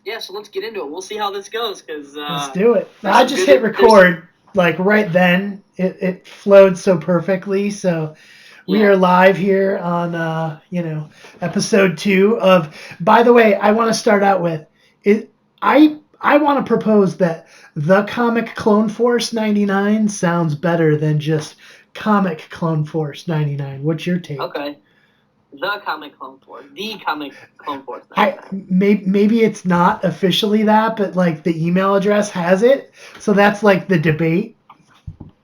Yeah, so let's get into it. We'll see how this goes because Let's do it. I just hit record like right then. It flowed so perfectly. So we are live here on episode 2 of. By the way, I want to start out with it. I want to propose that the Comic Clone Force 99 sounds better than just Comic Clone Force 99. What's your take? Okay. The Comic Clone Force. The Comic Clone Force. Maybe it's not officially that, but like the email address has it. So that's like the debate.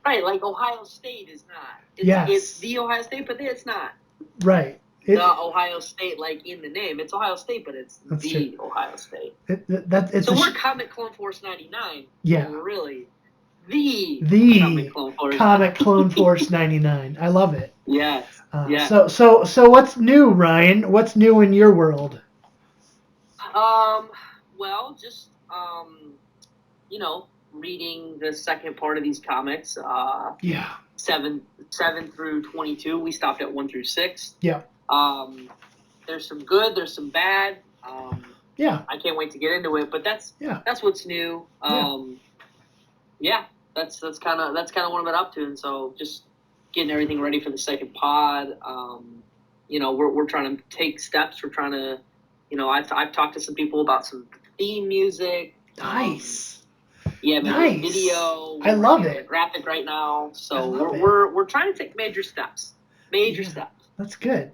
Right, like Ohio State is not. It's the Ohio State, but it's not. Right. The Ohio State, like in the name. It's Ohio State, but it's the true. Ohio State. So we're Comic Clone Force 99. Yeah. Really. The Comic Clone Force 99. I love it. Yes. So what's new, Ryan? What's new in your world? Well, just reading the second part of these comics. 7 through 22. We stopped at 1 through 6. Yeah. There's some good. There's some bad. Yeah. I can't wait to get into it. But that's what's new. That's kind of what I've been up to, and so just getting everything ready for the second pod. We're trying to take steps. We're trying to, I've talked to some people about some theme music. Nice. Nice. Video. I love it. Graphic right now, so we're trying to take major steps. Steps. That's good.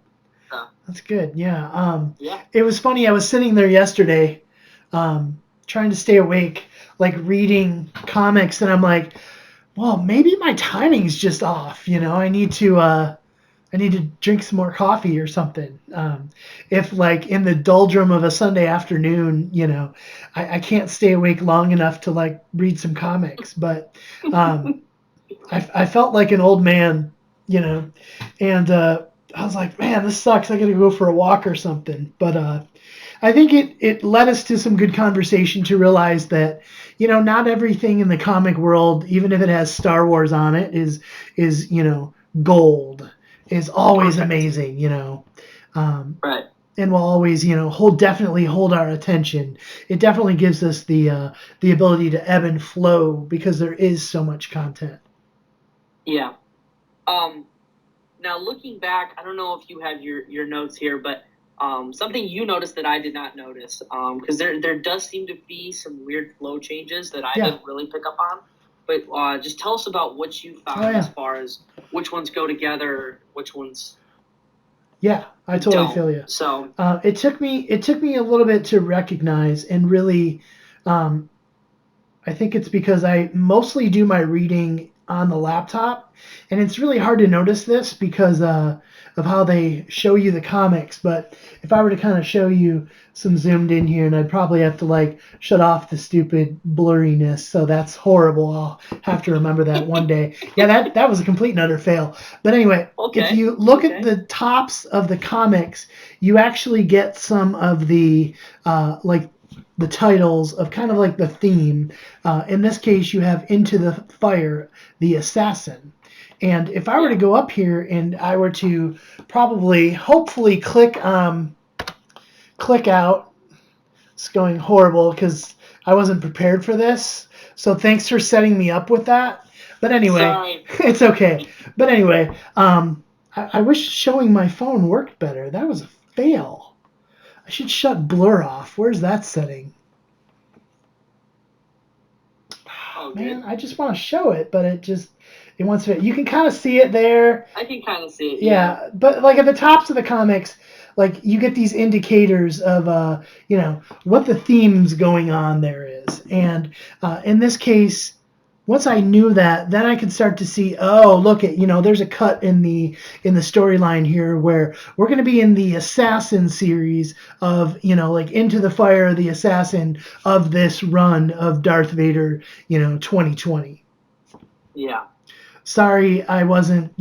That's good. Yeah. It was funny. I was sitting there yesterday, trying to stay awake, like reading comics, and I'm like, well, maybe my timing's just off. I need to drink some more coffee or something. If like in the doldrum of a Sunday afternoon, I can't stay awake long enough to like read some comics, but I felt like an old man, and I was like, man, this sucks. I got to go for a walk or something. But I think it led us to some good conversation to realize that, not everything in the comic world, even if it has Star Wars on it, is gold. Is always amazing, right. And will always, definitely hold our attention. It definitely gives us the ability to ebb and flow because there is so much content. Yeah. Now looking back, I don't know if you have your notes here, but something you noticed that I did not notice, because there does seem to be some weird flow changes that I didn't really pick up on. But just tell us about what you found as far as which ones go together, which ones. Yeah, I totally feel you. So it took me a little bit to recognize, and really, I think it's because I mostly do my reading on the laptop, and it's really hard to notice this because of how they show you the comics. But if I were to kind of show you some zoomed in here, and I'd probably have to like shut off the stupid blurriness, so that's horrible. I'll have to remember that one day. Yeah, that was a complete and utter fail. But anyway, if you look at the tops of the comics, you actually get some of the like the titles of kind of like the theme. In this case, you have Into the Fire, the Assassin. And if I were to go up here and I were to hopefully click out, it's going horrible because I wasn't prepared for this. So thanks for setting me up with that. But anyway, it's okay. But anyway, I wish showing my phone worked better. That was a fail. I should shut blur off. Where's that setting? Man, I just want to show it, but it wants to. You can kind of see it there. I can kind of see it. Yeah, but like at the tops of the comics, like you get these indicators of what the theme's going on there is, and in this case, once I knew that, then I could start to see, look at, there's a cut in the storyline here where we're going to be in the Assassin series of, like Into the Fire, the Assassin of this run of Darth Vader, 2020. Yeah. Sorry, I wasn't,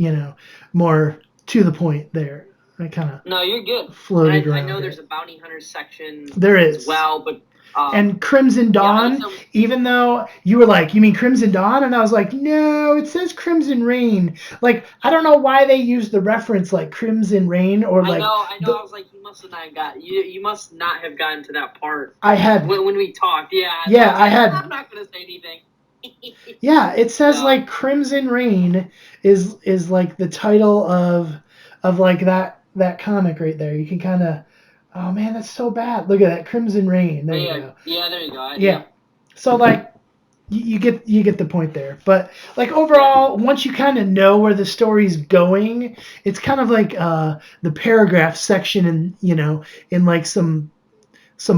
more to the point there. I kind of no, you're good. Floated around. I know there's a bounty hunter section. There is as well, but And Crimson Dawn, even though you were like, you mean Crimson Dawn? And I was like, no, it says Crimson Rain. Like, I don't know why they use the reference like Crimson Rain or like. I know. I was like, you must not have gotten to that part. I had when we talked. Yeah. Yeah, I had. I'm not gonna say anything. Yeah, it says like Crimson Rain is like the title of like that comic right there. You can kind of. Oh man, that's so bad. Look at that Crimson Rain. There you go. Yeah, there you go. Yeah. So like you get the point there. But like overall, once you kind of know where the story's going, it's kind of like the paragraph section in like some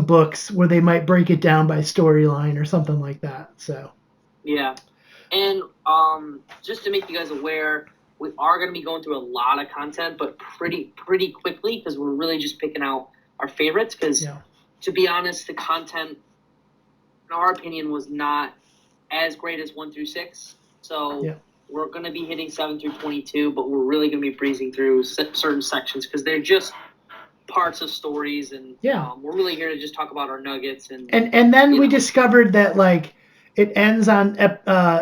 books where they might break it down by storyline or something like that. So yeah. And just to make you guys aware, we are going to be going through a lot of content, but pretty quickly because we're really just picking out our favorites because, to be honest, the content, in our opinion, was not as great as 1 through 6. So we're going to be hitting 7 through 22, but we're really going to be breezing through certain sections because they're just parts of stories. And we're really here to just talk about our nuggets. And then we discovered that, like, it ends on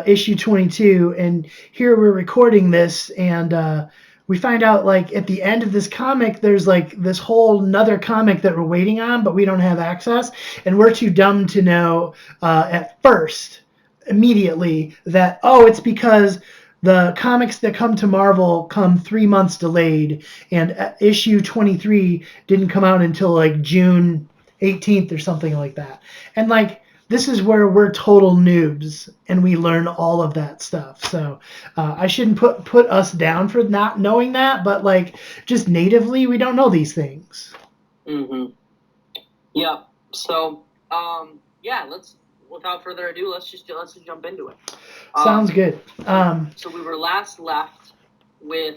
issue 22, and here we're recording this, and we find out like at the end of this comic there's like this whole nother comic that we're waiting on, but we don't have access, and we're too dumb to know at first immediately that it's because the comics that come to Marvel come 3 months delayed, and issue 23 didn't come out until like June 18th or something like that. And like this is where we're total noobs and we learn all of that stuff. So I shouldn't put us down for not knowing that, but like just natively we don't know these things. Mm-hmm. Yeah. So let's without further ado, let's just jump into it. Sounds good. So we were last left with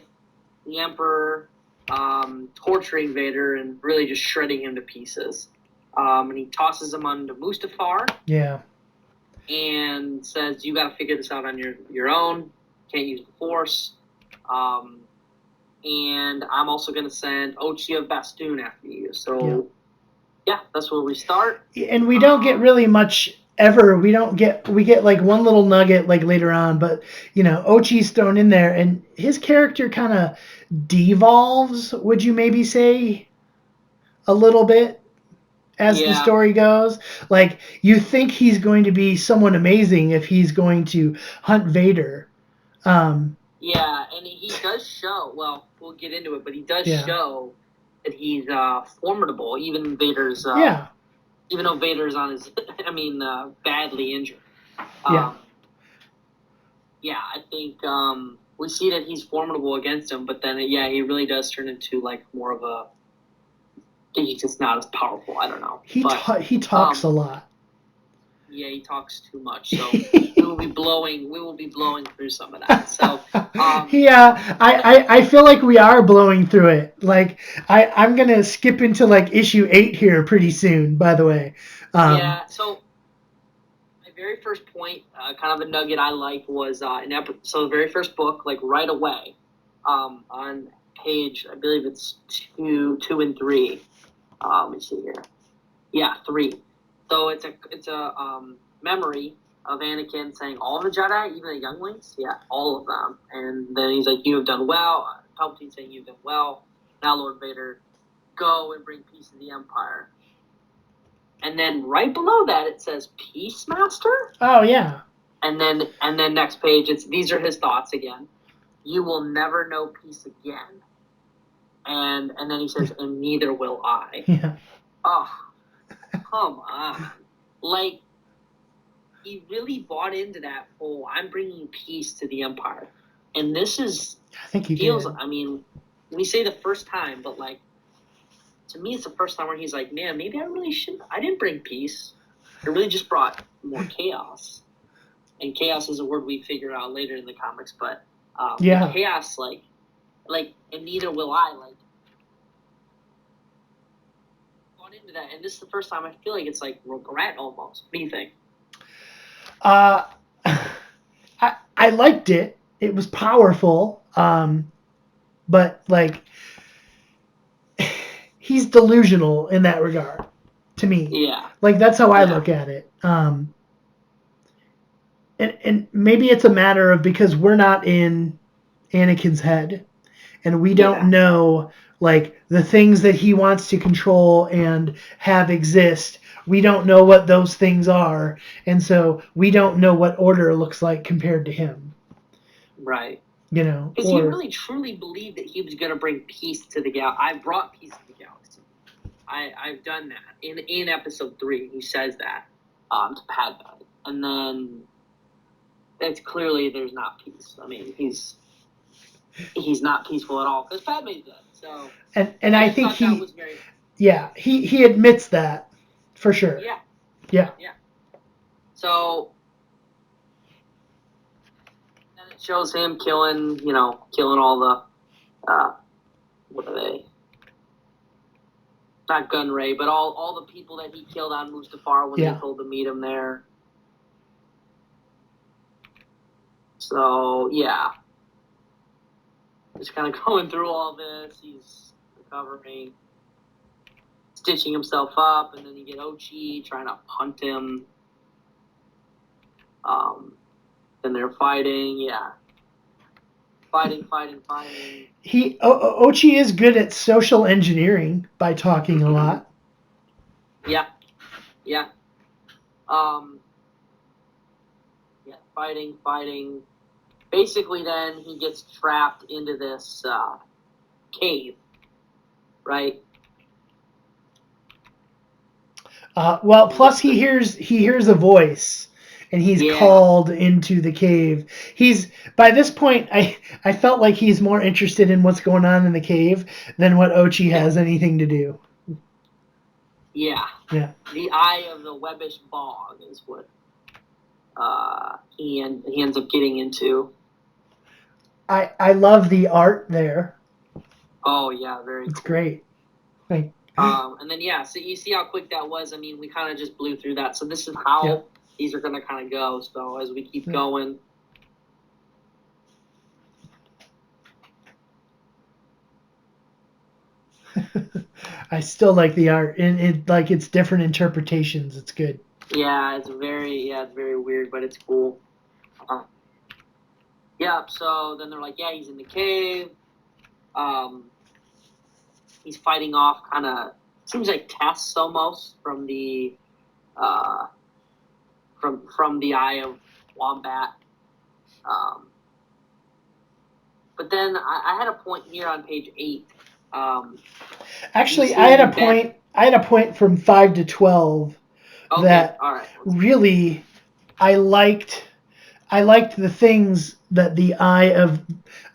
the Emperor torturing Vader and really just shredding him to pieces. And he tosses him onto Mustafar. Yeah. And says, you got to figure this out on your own. Can't use the Force. And I'm also going to send Ochi of Bastoon after you. So, that's where we start. And we don't get really much ever. We get like one little nugget like later on. But, Ochi's thrown in there. And his character kind of devolves, would you maybe say, a little bit? As the story goes, like you think he's going to be someone amazing if he's going to hunt Vader. And he does show. Well, we'll get into it, but he does show that he's formidable. Even Vader's. Even though Vader's on his, badly injured. I think we see that he's formidable against him, but then he really does turn into like more of a. He's just not as powerful. I don't know. He talks a lot. Yeah, he talks too much. So we will be blowing through some of that. So I feel like we are blowing through it. Like I'm gonna skip into like issue 8 here pretty soon. By the way. So my very first point, kind of a nugget I liked was so the very first book, like right away, on page, I believe it's 2 and 3. Let me see here. Yeah, 3. So it's a memory of Anakin saying all the Jedi, even the younglings, all of them. And then he's like, "You have done well." Palpatine saying, "You've done well." Now, Lord Vader, go and bring peace to the Empire. And then right below that it says Peace Master. Oh yeah. And then next page these are his thoughts again. You will never know peace again. And then he says, and neither will I. Yeah. Oh, come on. Like, he really bought into that whole, I'm bringing peace to the Empire. And this is, I think he feels, did. I mean, we say the first time, but like, to me, it's the first time where he's like, man, maybe I didn't bring peace. I really just brought more chaos. And chaos is a word we figure out later in the comics, but chaos, like, and neither will I, like, gone into that. And this is the first time I feel like it's like regret almost. What do you think? I liked it. It was powerful. But like, he's delusional in that regard. to me. Yeah. Like, that's how I look at it. And maybe it's a matter of because we're not in Anakin's head, and we don't know, like, the things that he wants to control and have exist. We don't know what those things are, and so we don't know what order looks like compared to him. Right. You know, because he really truly believed that he was going to bring peace to the galaxy. I brought peace to the galaxy. I've done that in episode 3. He says that to Padme, and then it's clearly there's not peace. I mean, he's not peaceful at all because Padme's dead. So and I think he admits that for sure. Yeah. So then it shows him killing all the what are they? Not Gunray, but all the people that he killed on Mustafar when they told to meet him there. So, yeah. Just kind of going through all this. He's recovering, stitching himself up, and then you get Ochi trying to hunt him. Then they're fighting, Fighting. Ochi is good at social engineering by talking a lot. Yeah. Fighting. Basically, then he gets trapped into this cave, right? Well, plus he hears a voice, and he's called into the cave. By this point, I felt like he's more interested in what's going on in the cave than what Ochi has anything to do. Yeah. The eye of the webbish bog is what he ends up getting into. I love the art there. Oh yeah, very. It's cool. Great. And then so you see how quick that was. I mean, we kind of just blew through that. So this is how these are going to kind of go. So as we keep going. I still like the art, and it's different interpretations. It's good. Yeah, it's very weird, but it's cool. So then they're like, he's in the cave. He's fighting off kind of seems like tests almost from the from the Eye of Wombat. But then I had a point here on page 8. Actually, I had a point from 5 to 12 that really I liked the things that the Eye of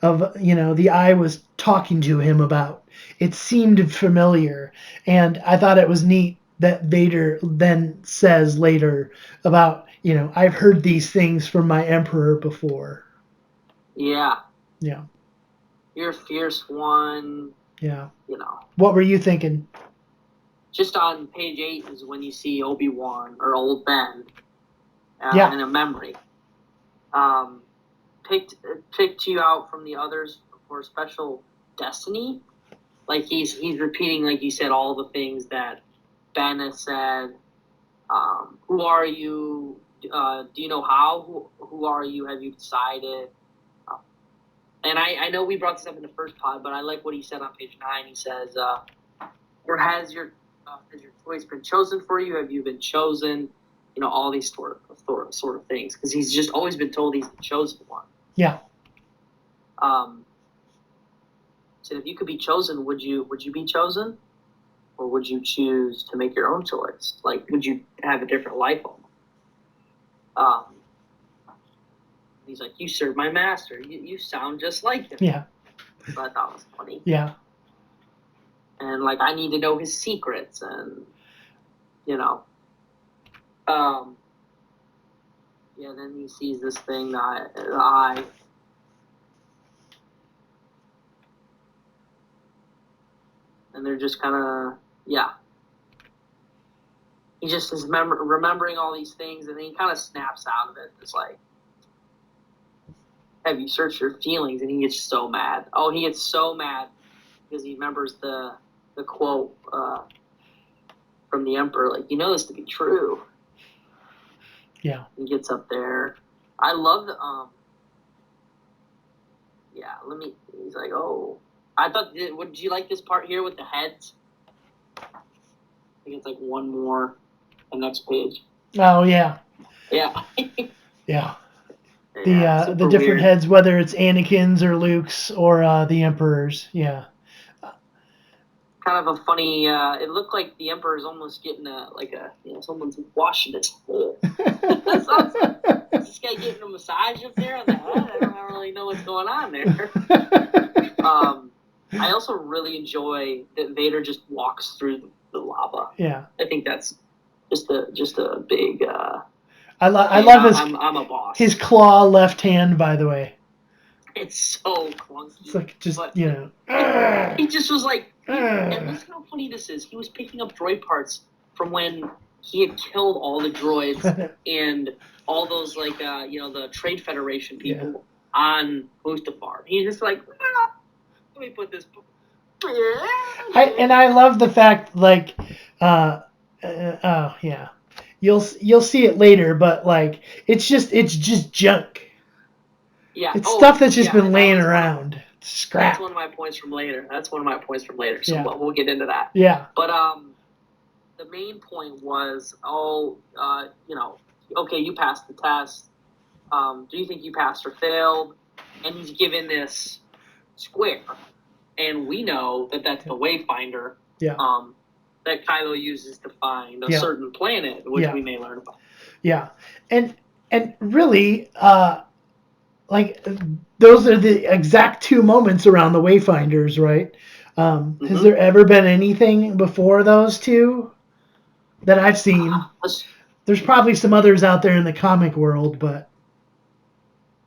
the Eye was talking to him about. It seemed familiar, and I thought it was neat that Vader then says later about, I've heard these things from my Emperor before. Yeah. You're a fierce one. Yeah. What were you thinking? Just on page 8 is when you see Obi-Wan or Old Ben in a memory. Picked you out from the others for a special destiny. Like he's repeating, like you said, all the things that Ben has said. Who are you? Do you know how? Who are you? Have you decided? And I know we brought this up in the first pod, but I like what he said on page 9. He says, or has your choice been chosen for you? Have you been chosen? All these sort of things. Because he's just always been told he's the chosen one. Yeah. So if you could be chosen, would you be chosen? Or would you choose to make your own choice? Like, would you have a different life on? He's like, you serve my master. You sound just like him. Yeah. So I thought it was funny. Yeah. And, like, I need to know his secrets and, then he sees this thing, the eye. And they're just kind of, He just is remembering all these things, and then he kind of snaps out of it. It's like, have you searched your feelings? And he gets so mad. Oh, he gets so mad because he remembers the quote from the Emperor, like, you know this to be true. Yeah. He gets up there. I love the, he's like, oh. I thought, did you like this part here with the heads? I think it's like one more, the next page. Oh, yeah. Yeah. Yeah. Yeah, The different weird heads, whether it's Anakin's or Luke's or the Emperor's. Yeah. Kind of a funny, it looked like the Emperor's almost getting someone's washing his hair. Is this guy getting a massage up there on the head? I don't really know what's going on there. I also really enjoy that Vader just walks through the lava. Yeah. I think that's just a big. I love his. I'm a boss. His claw left hand, by the way. It's so clunky. It's like just He just was like, and listen how funny this is. He was picking up droid parts from when he had killed all the droids and all those the Trade Federation people on Mustafar. He's just like, let me put this. I love the fact you'll see it later, but like it's just junk. Yeah, it's stuff that's just been laying around. Scrap. That's one of my points from later. So we'll get into that. Yeah. But the main point was, okay, you passed the test. Do you think you passed or failed? And he's given this square, and we know that that's the Wayfinder. Yeah. That Kylo uses to find a certain planet, which we may learn about. Yeah, and really, those are the exact two moments around the Wayfinders, right? Has there ever been anything before those two that I've seen? There's probably some others out there in the comic world, but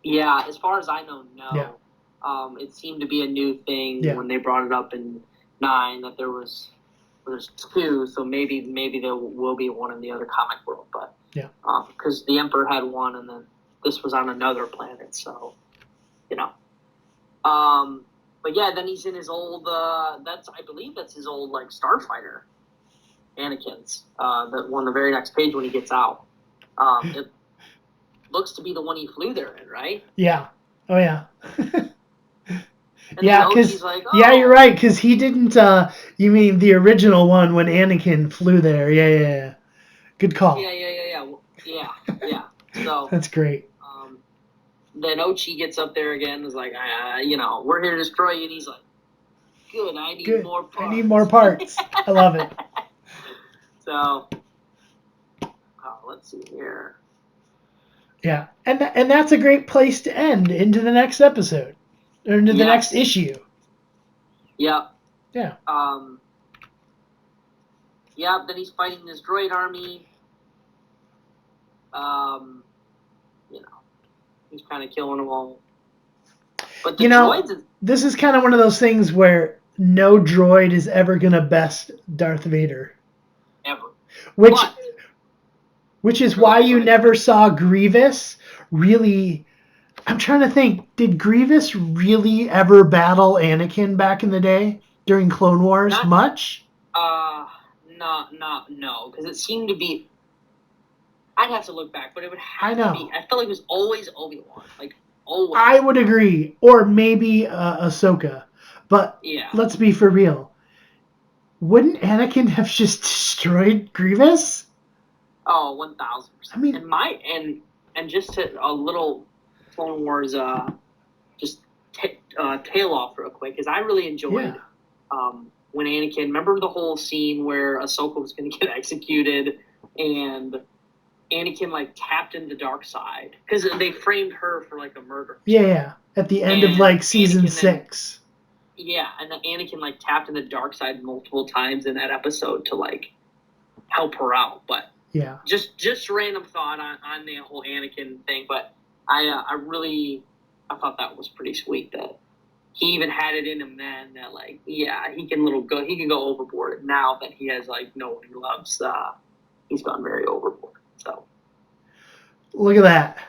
yeah, as far as I know, no. Yeah. It seemed to be a new thing when they brought it up in 9 that there's two, so maybe there will be one in the other comic world, but because the Emperor had one, and then this was on another planet, so but yeah, then he's in his old I believe that's his old starfighter, Anakin's that one the very next page when he gets out. It looks to be the one he flew there in, right? Yeah. Oh yeah. And yeah, because you're right, because he didn't. You mean the original one when Anakin flew there? Yeah. Good call. Yeah. So that's great. Then Ochi gets up there again. And is like, we're here to destroy you. And he's like, good. I need more parts. I love it. So, let's see here. Yeah, and that's a great place to end into the next episode. Or into the next issue. Yep. Yeah. Then he's fighting this droid army. He's kind of killing them all. But the droids... this is kind of one of those things where no droid is ever going to best Darth Vader. Ever. Which is why you never saw Grievous really... I'm trying to think, did Grievous really ever battle Anakin back in the day during Clone Wars much? No, because it seemed to be. I'd have to look back, but it would have to be. I felt like it was always Obi-Wan, always. I would agree, or maybe Ahsoka, but let's be for real. Wouldn't Anakin have just destroyed Grievous? Oh, 1,000%. I mean, and just a little Clone Wars, tail off real quick, because I really enjoyed when Anakin, remember the whole scene where Ahsoka was going to get executed, and Anakin tapped in the dark side, because they framed her for a murder. Yeah, at the end of season 6. And then Anakin tapped in the dark side multiple times in that episode to help her out, but just random thought on the whole Anakin thing, but I thought that was pretty sweet that he even had it in him then that he can go overboard now that he has no one he loves. He's gone very overboard. So look at that.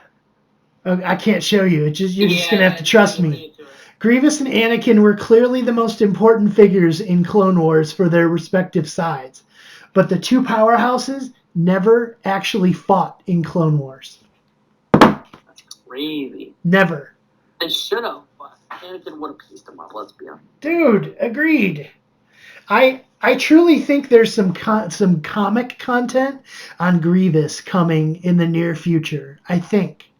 I can't show you. You're just gonna have to trust me. Grievous and Anakin were clearly the most important figures in Clone Wars for their respective sides, But the two powerhouses never actually fought in Clone Wars. That's crazy. Never. They should have, but Anakin would have pieced them up, let's be honest. Dude, agreed. I truly think there's some comic content on Grievous coming in the near future. I think.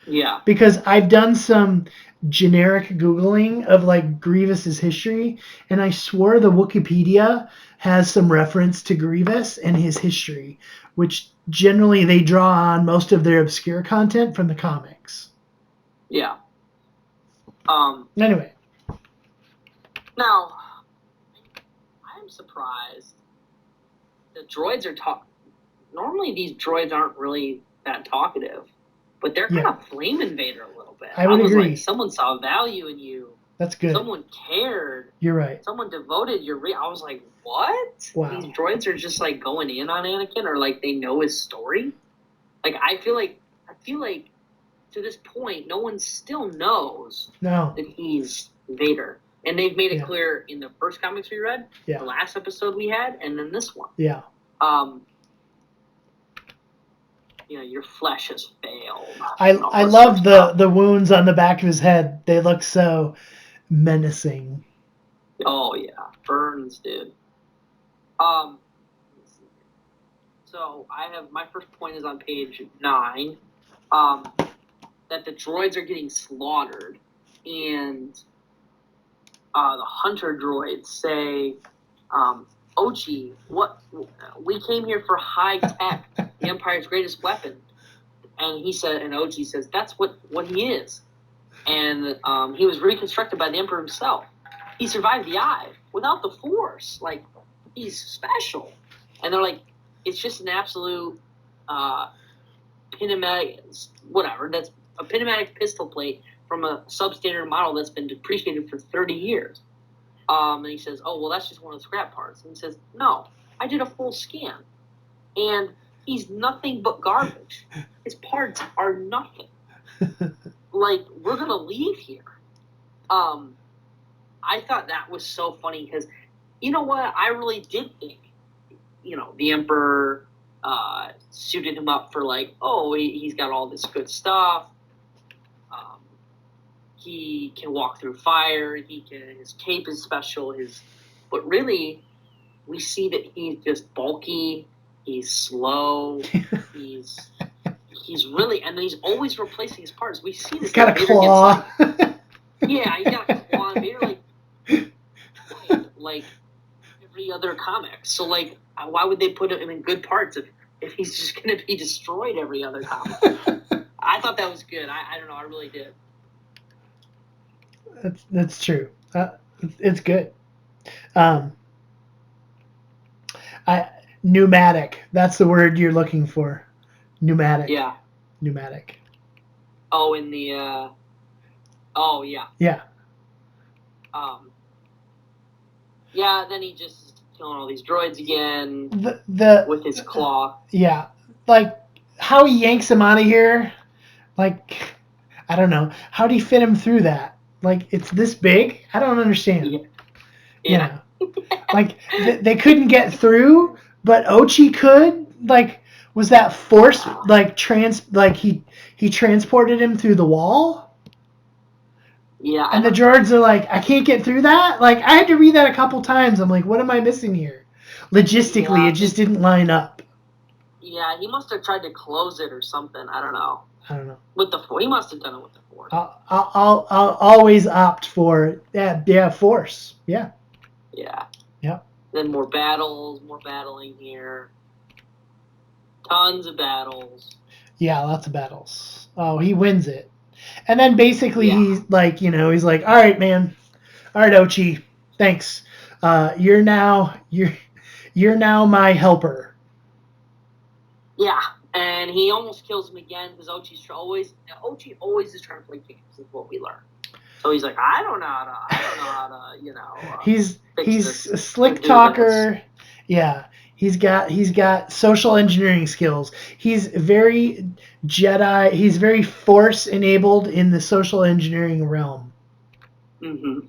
Yeah. Because I've done some generic Googling of like Grievous's history, and I swore the Wikipedia has some reference to Grievous and his history, which generally they draw on most of their obscure content from the comics. Yeah. Anyway. Now, I'm surprised the droids are normally these droids aren't really that talkative, but they're kind of flaming Vader a little bit. I would agree. Like, someone saw value in you. That's good. Someone cared. You're right. Someone devoted I was like, what? Wow. These droids are just like going in on Anakin, or like they know his story. Like I feel like to this point, no one still knows that he's Vader. And they've made it clear in the first comics we read, the last episode we had, and then this one. Yeah. Your flesh has failed. I love the wounds on the back of his head. They look so menacing. Oh yeah, burns, dude. So I have my first point is on page 9. That the droids are getting slaughtered, and the hunter droids say, Ochi, what? We came here for high tech, the Empire's greatest weapon. And Ochi says, that's what he is. And he was reconstructed by the Emperor himself. He survived the Eye without the Force. Like, he's special. And they're like, it's just an absolute whatever. That's a pneumatic pistol plate from a substandard model that's been depreciated for 30 years. And he says, oh, well, that's just one of the scrap parts. And he says, no, I did a full scan. And he's nothing but garbage. His parts are nothing. Like, we're going to leave here. I thought that was so funny because, you know what? I really did think, the Emperor suited him up for like, oh, he's got all this good stuff. He can walk through fire. His cape is special. But really, we see that he's just bulky. He's slow. he's really, and he's always replacing his parts. We see this. He's got a claw. Yeah, he got a claw. Vader like every other comic. So like, why would they put him in good parts if he's just going to be destroyed every other comic? I thought that was good. I don't know. I really did. That's true. It's good. Pneumatic. That's the word you're looking for. Pneumatic. Yeah. Pneumatic. Oh, in the. Oh yeah. Yeah. Yeah. Then he just is killing all these droids again. With his claw. Yeah. Like how he yanks him out of here. Like I don't know. How do you fit him through that? Like, it's this big? I don't understand. Yeah. Like, they couldn't get through, but Ochi could? Like, was that force, like, he transported him through the wall? Yeah. And the droids are like, I can't get through that? Like, I had to read that a couple times. I'm like, what am I missing here? Logistically, it just didn't line up. Yeah, he must have tried to close it or something. I don't know. With the Force. He must have done it with the Force. I'll always opt for Force. Yeah. Yeah. Yep. Then more battling here. Tons of battles. Yeah, lots of battles. Oh, he wins it. And then basically he's like, he's like, all right, man. All right, Ochi. Thanks. You're now my helper. Yeah. And he almost kills him again because Ochi always is trying to play games. Is what we learn. So he's like, I don't know how to. He's a slick talker. Yeah, he's got social engineering skills. He's very Jedi. He's very Force enabled in the social engineering realm. Mm-hmm.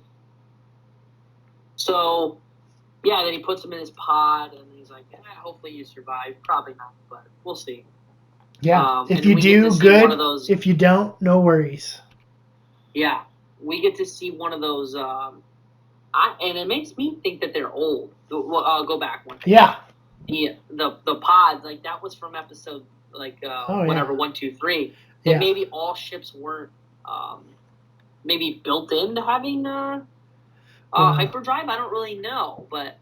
So, yeah, then he puts him in his pod and he's was like, hopefully you survive. Probably not, but we'll see. Yeah, if you do, good. If you don't, no worries. Yeah, we get to see one of those, and it makes me think that they're old. Go back one. Yeah. The pods, like that was from episode whatever 1, 2, 3. And maybe all ships weren't maybe built into having hyperdrive. I don't really know, but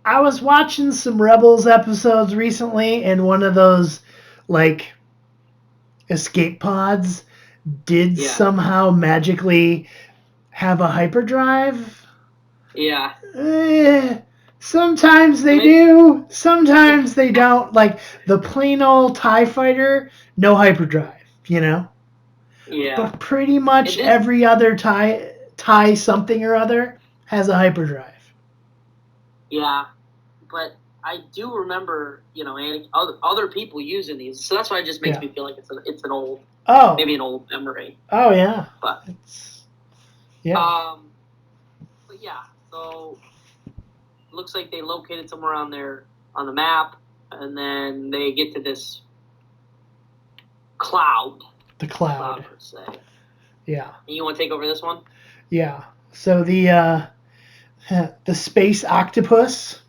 I was watching some Rebels episodes recently, and one of those like escape pods did somehow magically have a hyperdrive. Yeah. Sometimes they do, sometimes they don't. Like the plain old TIE fighter, no hyperdrive, you know? Yeah. But pretty much every other TIE something or other has a hyperdrive. Yeah. But I do remember, other people using these. So that's why it just makes me feel like it's an old, maybe an old memory. Oh, yeah. But, yeah. But yeah, so looks like they located somewhere on the map, and then they get to this cloud. The cloud. Per se. Yeah. And you want to take over this one? Yeah. So the space octopus.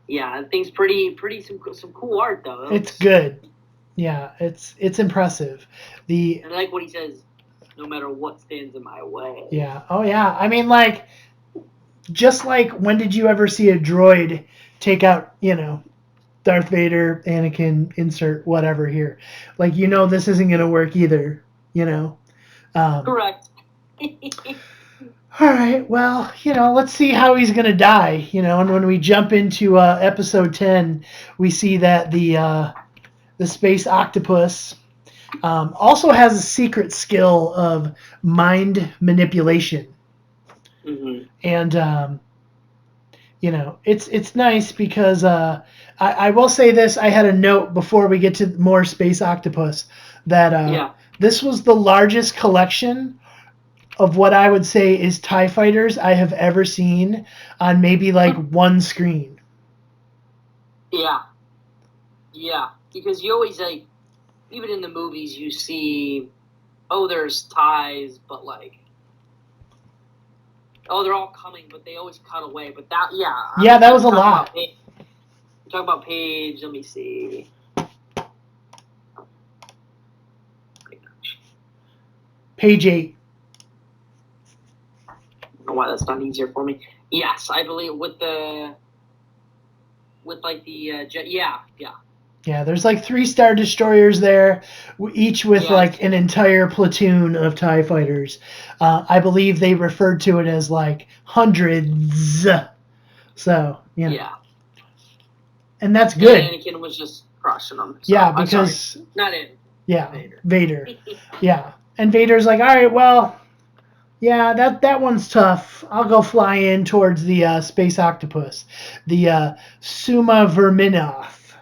Yeah, that thing's pretty some cool art though. It's good. Yeah, it's impressive. I like what he says. No matter what stands in my way. Yeah. Oh yeah. I mean, like, just like when did you ever see a droid take out, Darth Vader, Anakin, insert whatever here? Like, this isn't gonna work either. Correct. All right, well, let's see how he's going to die, and when we jump into episode 10, we see that the space octopus also has a secret skill of mind manipulation. Mm-hmm. And, it's nice because I will say this. I had a note before we get to more space octopus that this was the largest collection of what I would say is TIE fighters I have ever seen on maybe like one screen. Yeah. Yeah. Because you always, like, even in the movies you see, there's TIEs, but like, they're all coming, but they always cut away. But that, yeah, that was a lot. Talk about page, let me see. Page 8. I don't know why that's not easier for me. Yes, I believe with the jet. Yeah, there's like 3 Star Destroyers there, each with like an entire platoon of TIE fighters. I believe they referred to it as like hundreds. So, Yeah. And that's good. And Anakin was just crushing them. So, yeah, because... Not Anakin. Yeah, Vader. Yeah. And Vader's like, all right, well... Yeah, that one's tough. I'll go fly in towards the space octopus, the Suma Verminoth.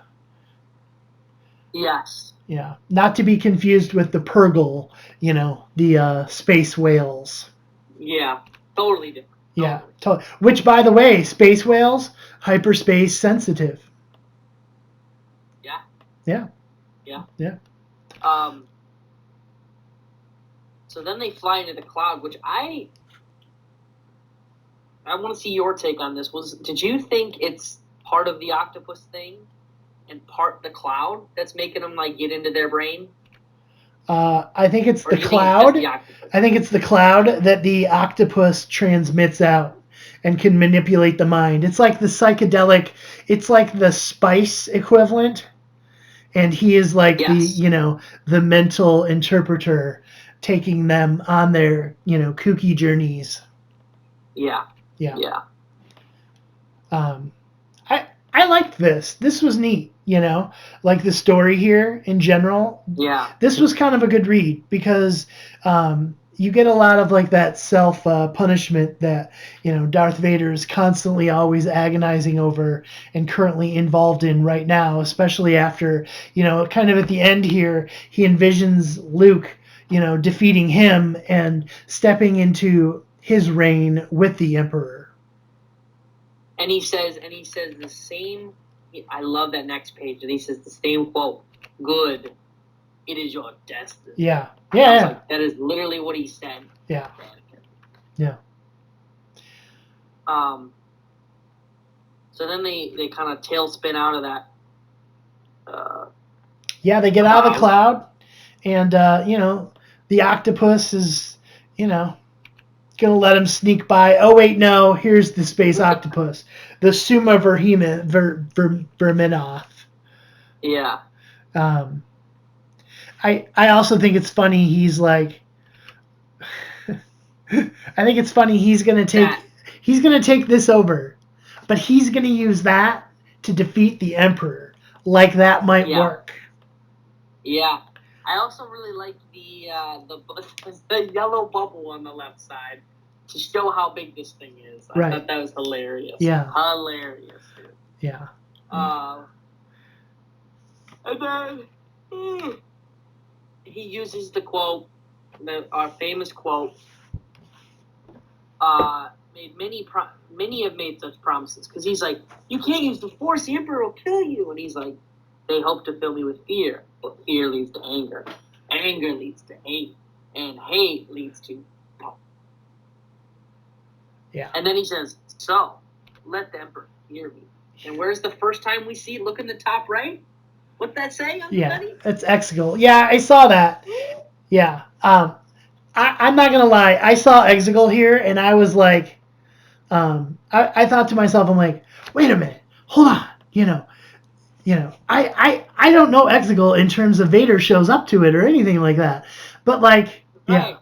Yes. Yeah, not to be confused with the Purgle, the space whales. Yeah, totally different. Yeah, which, by the way, space whales, hyperspace sensitive. Yeah. Yeah. Yeah. Yeah. So then they fly into the cloud, which I want to see your take on this. Did you think it's part of the octopus thing and part the cloud that's making them like get into their brain? I think it's the cloud. I think it's the cloud that the octopus transmits out and can manipulate the mind. It's like the psychedelic. It's like the spice equivalent, and he is like the mental interpreter, taking them on their, kooky journeys. Yeah. Yeah. Yeah. I liked this. This was neat, like the story here in general. Yeah. This was kind of a good read because you get a lot of like that self punishment that, Darth Vader is constantly always agonizing over and currently involved in right now, especially after, kind of at the end here, he envisions Luke defeating him and stepping into his reign with the Emperor. And he says the same. I love that next page, and he says the same quote: "Good, it is your destiny." Yeah. And I was like, that is literally what he said. Yeah. Yeah. So then they kind of tailspin out of that. Yeah, they get out of the cloud, and the octopus is gonna let him sneak by. Oh wait, no, here's the space octopus, the Suma Verminoth. Yeah. I also think it's funny. He's like, I think it's funny. He's gonna take this over, but he's gonna use that to defeat the Emperor. Like that might work. Yeah. I also really like the yellow bubble on the left side to show how big this thing is. I thought that was hilarious. Yeah. Hilarious, dude. Yeah. And then he uses the quote, our famous quote. Many have made such promises because he's like, you can't use the Force. The Emperor will kill you. And he's like, they hope to fill me with fear, but fear leads to anger. Anger leads to hate, and hate leads to power. Yeah. And then he says, so let the Emperor hear me. And where's the first time we see? Look in the top right. What's that say? It's Exegol. Yeah, I saw that. Yeah. I'm not gonna lie. I saw Exegol here, and I was like, I thought to myself, I'm like, wait a minute, hold on. I don't know Exegol in terms of Vader shows up to it or anything like that. But like, yeah.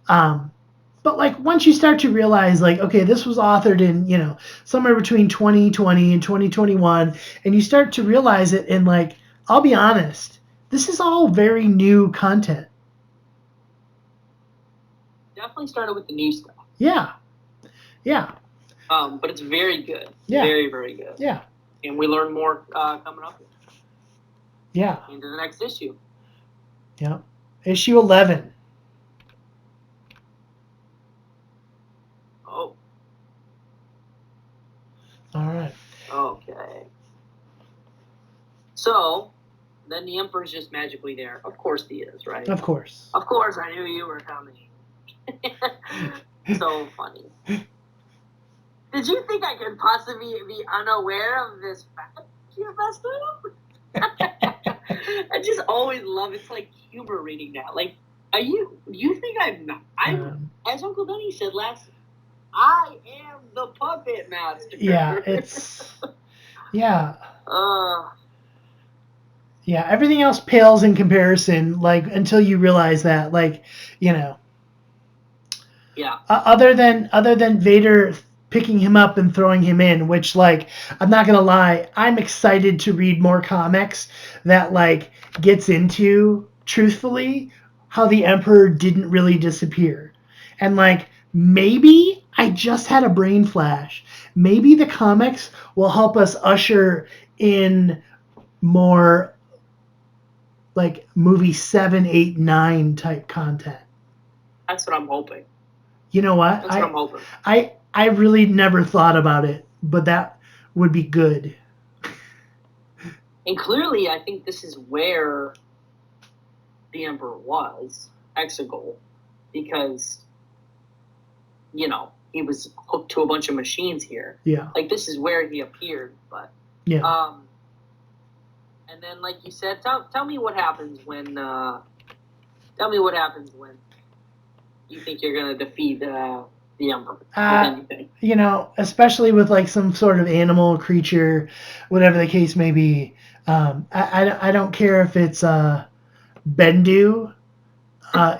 But like once you start to realize like, okay, this was authored in, somewhere between 2020 and 2021, and you start to realize it, and like, I'll be honest, this is all very new content. Definitely started with the new stuff. Yeah. Yeah. But it's very good. Yeah. Very, very good. Yeah. And we learn more coming up. Yeah. Into the next issue. Yeah. Issue 11. Oh. All right. Okay. So, then the Emperor's just magically there. Of course he is, right? Of course. Of course, I knew you were coming. So funny. Did you think I could possibly be unaware of this fact you messed up? I just always love it's like humor reading that. Like, you think I'm not? As Uncle Benny said last, I am the puppet master. Yeah, yeah. Yeah, everything else pales in comparison, like, until you realize that, like, Yeah. Other than Vader picking him up and throwing him in, which, like, I'm not gonna lie, I'm excited to read more comics that, like, gets into, truthfully, how the Emperor didn't really disappear. And, like, maybe I just had a brain flash. Maybe the comics will help us usher in more, like, movie 7, 8, 9 type content. That's what I'm hoping. You know what? That's what I'm hoping. I really never thought about it, but that would be good. And clearly, I think this is where the Emperor was, Exegol, because, he was hooked to a bunch of machines here. Yeah. Like, this is where he appeared, but... Yeah. And then, like you said, tell me what happens when... tell me what happens when you think you're going to defeat the Emperor. Especially with like some sort of animal, creature, whatever the case may be. I don't care if it's Bendu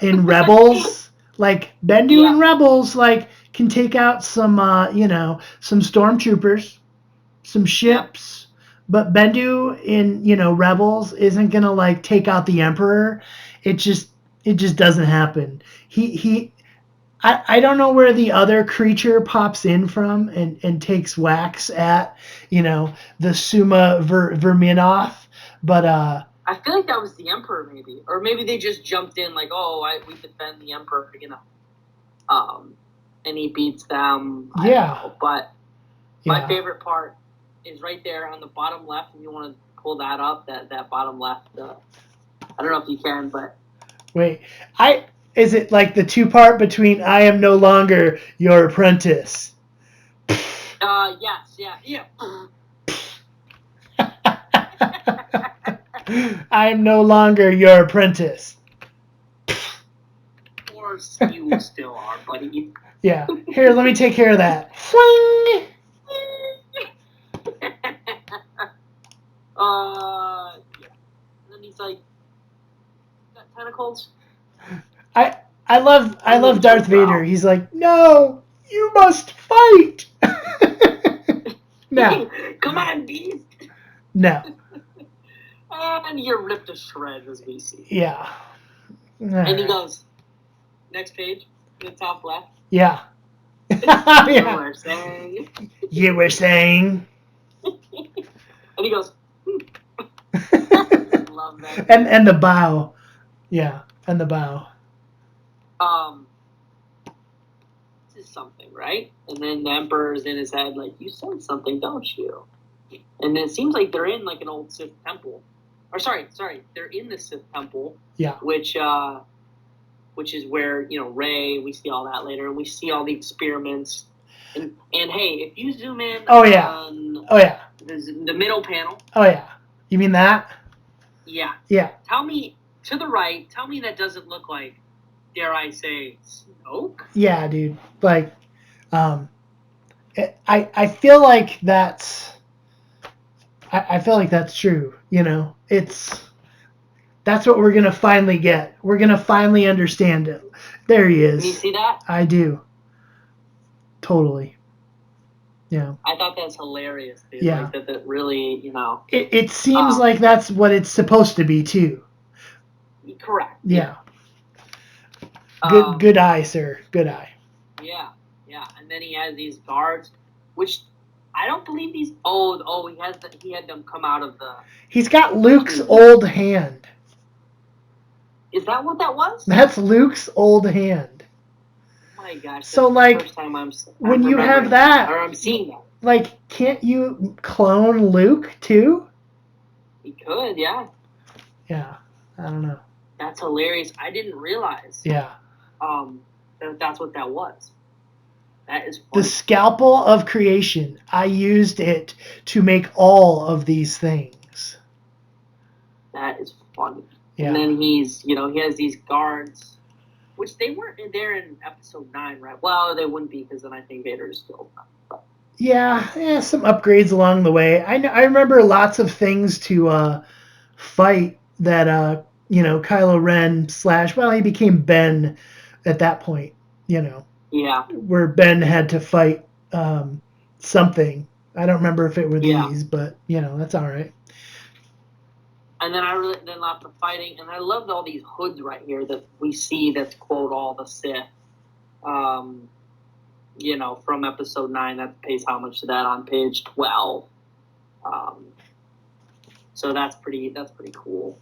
in Rebels. Like Bendu in Rebels, like can take out some some stormtroopers, some ships. But Bendu in Rebels isn't gonna like take out the Emperor. It just doesn't happen. I don't know where the other creature pops in from and takes whacks at, the Suma Verminoth, but I feel like that was the Emperor, maybe, or maybe they just jumped in like, we defend the Emperor, and he beats them. Yeah, but My favorite part is right there on the bottom left. If you want to pull that up, that bottom left. I don't know if you can, but wait, is it like the two-part between "I am no longer your apprentice"? Yes, yeah. I am no longer your apprentice. Of course, you still are, buddy. Yeah. Here, let me take care of that. Fling! Yeah. And then he's like, got tentacles. I love Darth Vader. He's like, no, you must fight. No. Come on, beast. No. And you're ripped to shreds, as we see. Yeah. And he goes, next page, the top left. Yeah. You were saying. You were saying. And he goes, love that. And the bow. Yeah, and the bow. This is something, right? And then the Emperor's in his head, like, you said something, don't you? And it seems like they're in, like, an old Sith temple. Or, sorry, they're in the Sith temple. Yeah. Which is where, Rey, we see all that later, and we see all the experiments. And hey, if you zoom in on the middle panel. Oh, yeah. You mean that? Yeah. Yeah. Tell me, to the right, that doesn't look like, dare I say, Snoke? Yeah, dude. Like, I feel like that's... I feel like that's true, That's what we're going to finally get. We're going to finally understand it. There he is. Can you see that? I do. Totally. Yeah. I thought that's hilarious, dude. Yeah. Like that really, It seems like that's what it's supposed to be, too. Correct. Yeah. Good eye, sir. Good eye. Yeah. And then he has these guards, which... I don't believe these. Oh, he had them come out of the. He's got Luke's old hand. Is that what that was? That's Luke's old hand. Oh my gosh! So like, the first time I'm when you have that, or I'm seeing that. Like, can't you clone Luke too? He could, yeah. Yeah, I don't know. That's hilarious. I didn't realize. Yeah. That's what that was. That is funny. The scalpel of creation. I used it to make all of these things. That is funny. Yeah. And then he has these guards, which they weren't there in episode 9, right? Well, they wouldn't be because then I think Vader is still. Yeah, some upgrades along the way. I remember lots of things to fight that Kylo Ren / he became Ben at that point, Yeah. Where Ben had to fight something. I don't remember if it were these, but that's all right. And then then lots of fighting, and I loved all these hoods right here that we see that's quote all the Sith. From episode 9, that pays homage to that on page 12. So that's pretty cool.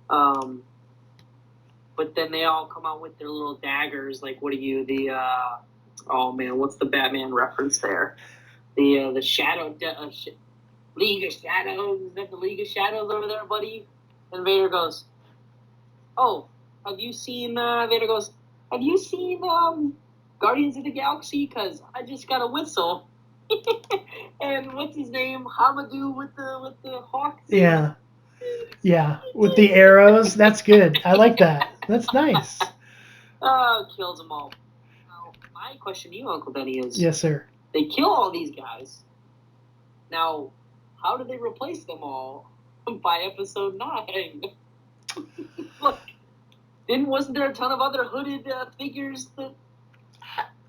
But then they all come out with their little daggers. Like, what are you, what's the Batman reference there? The Shadow, League of Shadows. Is that the League of Shadows over there, buddy? And Vader goes, oh, have you seen, Vader goes, have you seen, Guardians of the Galaxy? Because I just got a whistle. And what's his name? Hamadou with the hawk. Yeah. Yeah, with the arrows. That's good. I like that. That's nice. Kills them all. Now, my question to you, Uncle Benny, is... Yes, sir. They kill all these guys. Now, how do they replace them all by episode 9? Look, wasn't there a ton of other hooded figures that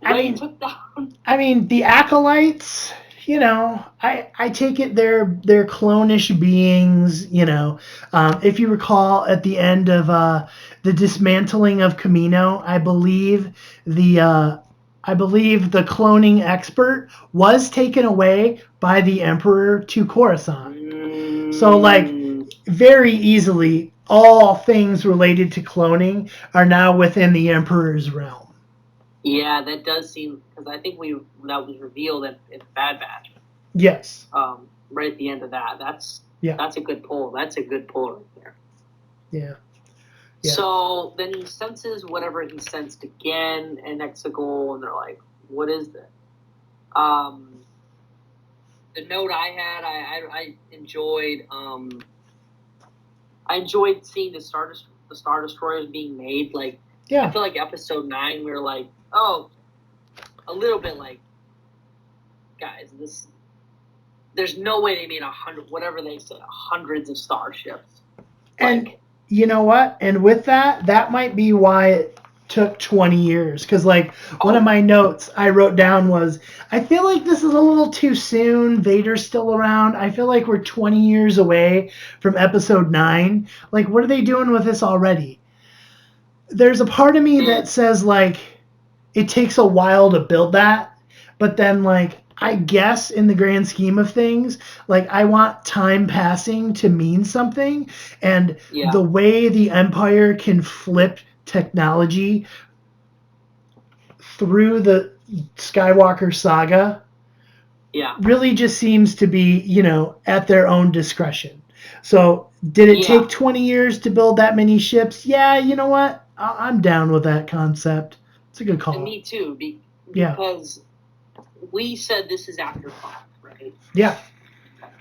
Rey took down? I mean, the Acolytes... I take it they're clone-ish beings, If you recall, at the end of the dismantling of Kamino, I believe the cloning expert was taken away by the Emperor to Coruscant. So, very easily, all things related to cloning are now within the Emperor's realm. Yeah, that does seem, because I think that was revealed in Bad Batch. Yes. Right at the end of that. That's a good pull. That's a good pull right there. Yeah. So then he senses whatever he sensed again in Exegol, and they're like, "What is this?" The note I had, I enjoyed. I enjoyed seeing the Star Destroyers being made. Like, I feel like Episode 9, we were like, oh, a little bit like, guys, there's no way they made 100, whatever they said, hundreds of starships. And you know what? And with that might be why it took 20 years. Because, like, one of my notes I wrote down was, I feel like this is a little too soon. Vader's still around. I feel like we're 20 years away from Episode 9. Like, what are they doing with this already? There's a part of me that says, like, it takes a while to build that. But then, like, I guess in the grand scheme of things, like, I want time passing to mean something. And the way the Empire can flip technology through the Skywalker saga really just seems to be, you know, at their own discretion. So did it take 20 years to build that many ships? Yeah, you know what? I'm down with that concept. It's a good call. And me too, because we said this is after 5, right? Yeah.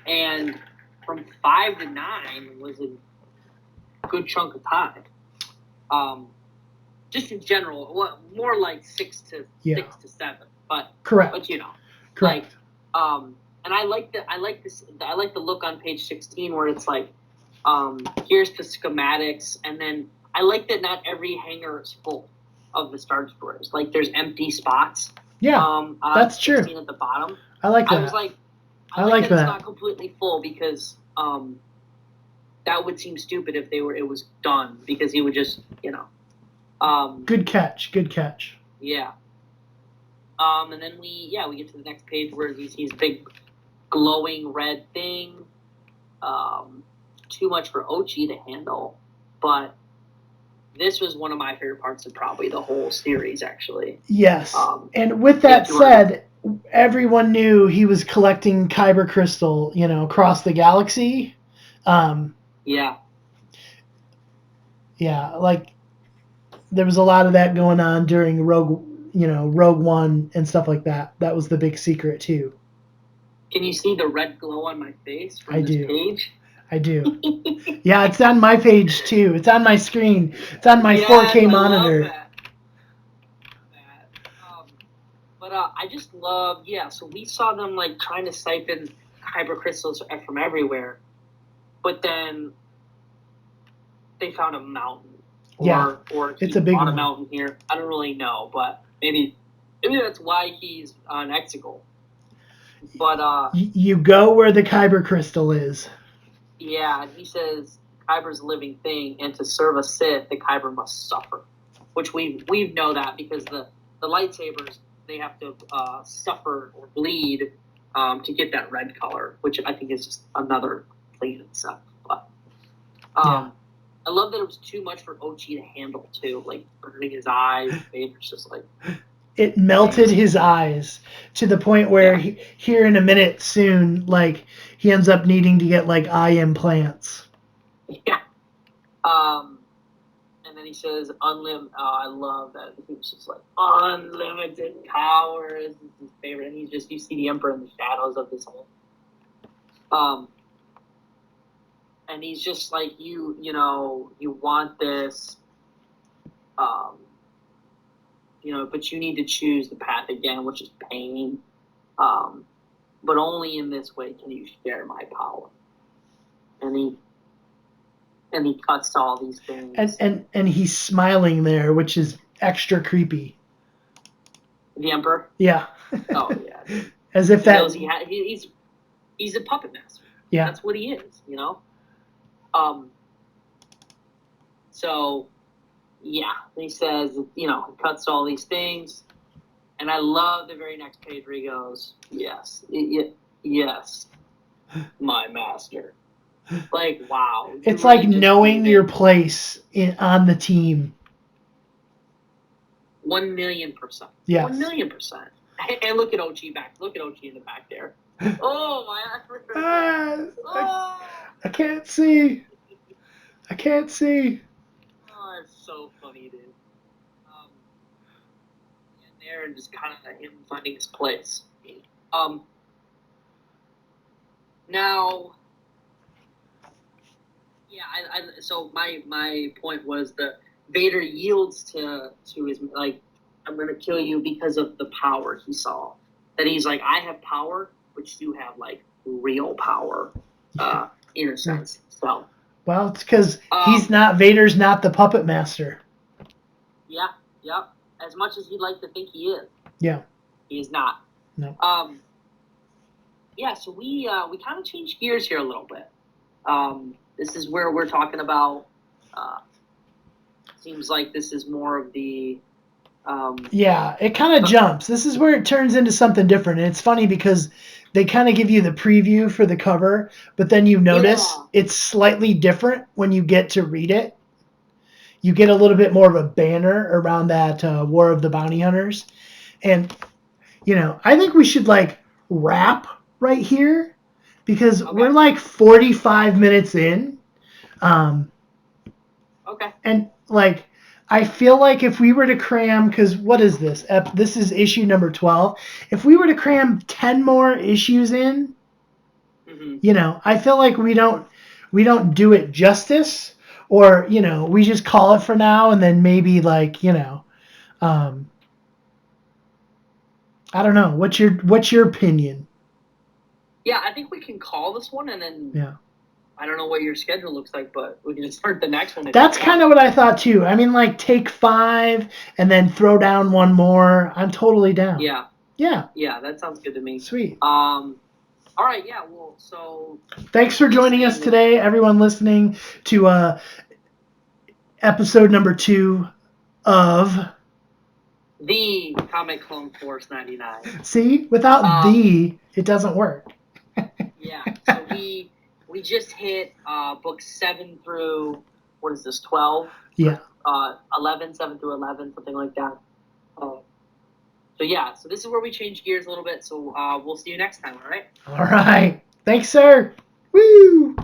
And from 5 to 9 was a good chunk of time. Just in general, more like 6 to 7. But correct. But you know, correct. Like, and I like the look on page 16 where it's like, here's the schematics, and then I like that not every hangar is full of the Star Destroyers. Like, there's empty spots. Yeah, that's true. At the bottom. I like that. I was like, I like that it's not completely full, because that would seem stupid if it was done, because he would just, you know. Good catch. Yeah. And then we get to the next page where he sees big glowing red thing. Too much for Ochi to handle, but this was one of my favorite parts of probably the whole series, actually. Yes. And with that said, everyone knew he was collecting Kyber crystal, you know, across the galaxy. Yeah, like, there was a lot of that going on during Rogue One and stuff like that. That was the big secret too. Can you see the red glow on my face from this page? I do. Yeah, it's on my page too. It's on my screen. It's on my 4K monitor. Love that. But I just love, so we saw them, like, trying to siphon Kyber crystals from everywhere, but then they found a mountain. Or it's a big one. A mountain here. I don't really know, but maybe that's why he's on Exegol. But you go where the Kyber crystal is. Yeah, and he says Kyber's a living thing, and to serve a Sith, the Kyber must suffer. Which we know that, because the lightsabers, they have to suffer or bleed to get that red color, which I think is just another plate itself. But I love that it was too much for Ochi to handle too, like burning his eyes. Vader's just like, it melted his eyes to the point where here in a minute soon, like, he ends up needing to get, like, eye implants. Yeah. And then he says unlimited. I love that. He was just like, unlimited power is his favorite. And you see the Emperor in the shadows of this whole. And he's just like, you want this, but you need to choose the path again, which is pain. But only in this way can you share my power. And he cuts all these things. And he's smiling there, which is extra creepy. The Emperor? Yeah. Oh, yeah. As if that... He's a puppet master. Yeah. That's what he is, you know? So, yeah, he says, he cuts all these things, and I love the very next page where he goes, yes, my master. Like, wow. It's like knowing your place on the team. 1,000,000%. Yes. 1,000,000%. And look at Ochi in the back there. Oh, my I can't see. I can't see. Oh, it's so funny, dude. In there and just kind of him finding his place. Now, yeah, so my point was that Vader yields to his, like, I'm gonna kill you because of the power he saw. That he's like, I have power, but you have like real power, in a sense. So. Well, it's because Vader's not the puppet master. Yeah, yep. As much as he'd like to think he is. Yeah. He is not. No. Yeah, so we kind of changed gears here a little bit. This is where we're talking about. Seems like this is more of the. Yeah, it kind of jumps. This is where it turns into something different. And it's funny because they kind of give you the preview for the cover, but then you notice it's slightly different when you get to read it. You get a little bit more of a banner around that War of the Bounty Hunters. And, I think we should, like, wrap right here because we're, like, 45 minutes in. Okay. And, like, I feel like if we were to cram, because what is this? This is issue number 12. If we were to cram 10 more issues in, I feel like we don't do it justice, or we just call it for now, and then maybe like I don't know. What's your opinion? Yeah, I think we can call this one, and then I don't know what your schedule looks like, but we can just start the next one. That's kind of what I thought too. I mean, like, take 5 and then throw down one more. I'm totally down. Yeah. Yeah. Yeah, that sounds good to me. Sweet. All right. Yeah. Well, so. Thanks for joining us today, everyone listening to episode number 2 of the Comic Clone Force 99. See, without it doesn't work. Yeah. So we just hit book 7 through, what is this, 12? Yeah. 11, 7 through 11, something like that. So yeah, so this is where we change gears a little bit. So we'll see you next time, all right? All right. Thanks, sir. Woo!